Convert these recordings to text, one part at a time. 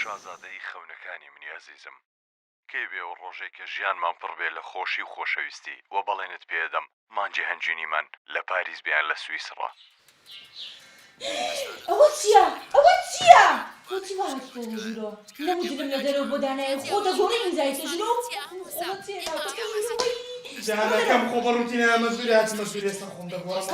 شازادەی خەونەکانی منی عەزیزم کەی بێ و ڕۆژێک کە ژیانمان پڕ بێ لە خۆشی و خۆشەویستی وە بەڵێنت پێدەم مانجی هەنجینیمان لە پاریس بیان لە سویسڕە. ئەوە چییە؟ ئەوە چییە؟ خۆ چی وهاتیتە لە ژیرۆ؟ نەموجرم لە دەرەوە بۆ دانایە خۆ دەگۆڕی ئینزایتە ژیرۆ؟ ئەوە چییە؟ جانەکەم خۆ بە ڕوتینە مەزوری هاتی مەزوری ئێستا خۆم دەگۆڕم.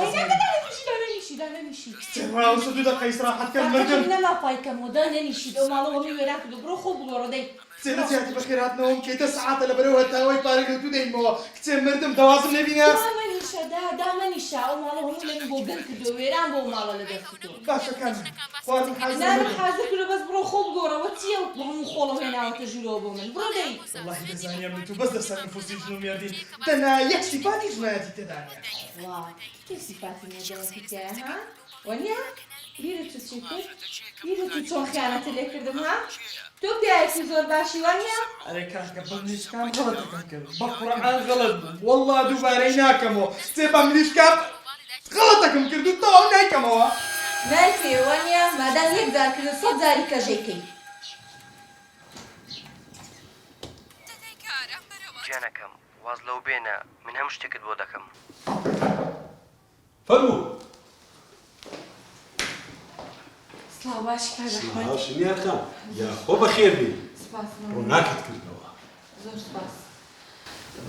دانەنیشی. چێڕاوسە دوو دەقەی ئیستراحەتکەم مردم. نەما پایکەمەوە دانەنیشید ئەو ماڵەوە وێران کردو بڕۆ خۆ بڵۆڕە دەی. کچێ زیاتی بەخێرهاتنەوەم کێتە سەعاتە لەبەرەوە هەتاوای پارە لە دوو دەینمەوە کچێ مردم دەوازم نەبینە. دامەنیشە ئەو ماڵە هەموو لەمی بۆ گەن کردو وێران بۆ ماڵە لە دەستکردو. باشەکان خوازم حازر کردو بەس بڕۆ خۆ بگۆڕەوە چییە بۆ هەموو خۆڵە هێناوەتە ژیرۆ بۆ من بڕۆ دەی. والله دەزانیم تو بەس دەسەر نفوسی ژن و مێردین تەنها یەک سیفاتی ژنایەتی تێدانە. وا چه سیفاتی نەجەوەتی تایە ها؟ وەنیا بیرە تو چی کرد؟ بیرە تو چۆن خیانەتە لێ کردم ها؟ تۆ پیاوێکی زۆر باشی وەنیا؟ ئەرێ کاکە بەمنیشکان غەڵەتەکەم کرد بە قورئان غەڵەت بووم والله دووبارەی ناکەمەوە کچێ بەمنیشکان غەڵەتەکەم کرد و تەواو نایکەمەوە. نایکێ وەنیا مادام یەک جار کردن سەد جاری کەژێکەی. گیانەکەم واز لەو بێنە من هەموو شتێکت بۆ دەکەم. فەرموو. سڵاو باشی کاژەخۆی. هاشمیاتان یا خۆ بەخێر بێ. سپاس ڕووناکت کردنەوە. زۆر سپاس.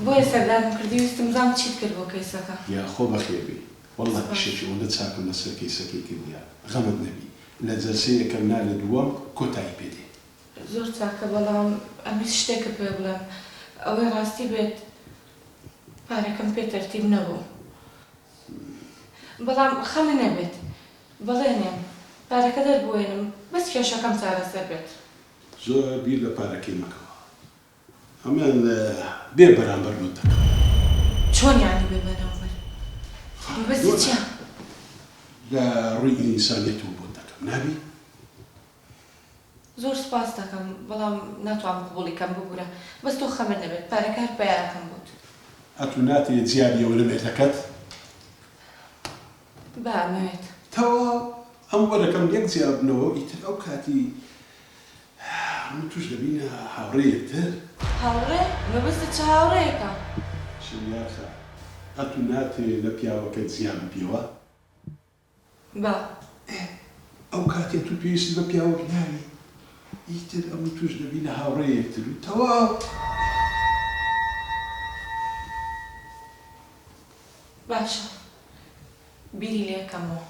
بۆیە سەردارم کردی ویستم بزانم چیت کرد بۆ کەیسەکە. یا خۆ بەخێر بێ. والله ئیشێکی ئەوەندە چاکم لەسەر کەیسەکەی کردووە غەمت نەبی لە جەلسەی یەکەم نا لە دووەم کۆتایی پێدێ. زۆر چاکە بەڵام ئەمویست شتێکت پێ بڵێم ئەوەی ڕاستی بێت پارەکەم پێ تەرتیب نەبوو. بەڵام خەمە نەبێت بەڵێنێم پارەکە دەربوێنم بەس کێشەکەم چارەسەر بێت. زۆر بیر لە پارەکەی مەکەوە. ئەمان بێ بەرامبەر بۆ دەکەم. چۆن یانی بێ بەرامبەر؟ بەبەستی چییە؟ لە ڕووی ئینسانیەت و بۆ دەکەم نابی؟ زۆر سپاس دەکەم بەڵام ناتوانم قبوڵیکەم ببوورە بەس تۆ خەمە نەبێت پارەکە هەر پەیاکەم بوت. ئەتو ناتێ جیابیەوە لە مێردەکەت؟ بامەوێت. تەواو ئەم وەرەکەم یەک جیابنەوە ئیتر ئەو کاتی من توش دەبینە هاوڕێیەکتر. هاوڕێ؟ مەبەستە چه هاوڕێیەکە؟ شریاخە ئەتو ناتێ لە پیاوەکە جیاب پێوە؟ با. ئەو کاتێ تو پێویستی بە پیاوەک ناوی ئیتر ئەم توش دەبینە هاوڕێیەکتر و تەواو. باشە بیری لێکەمەوە.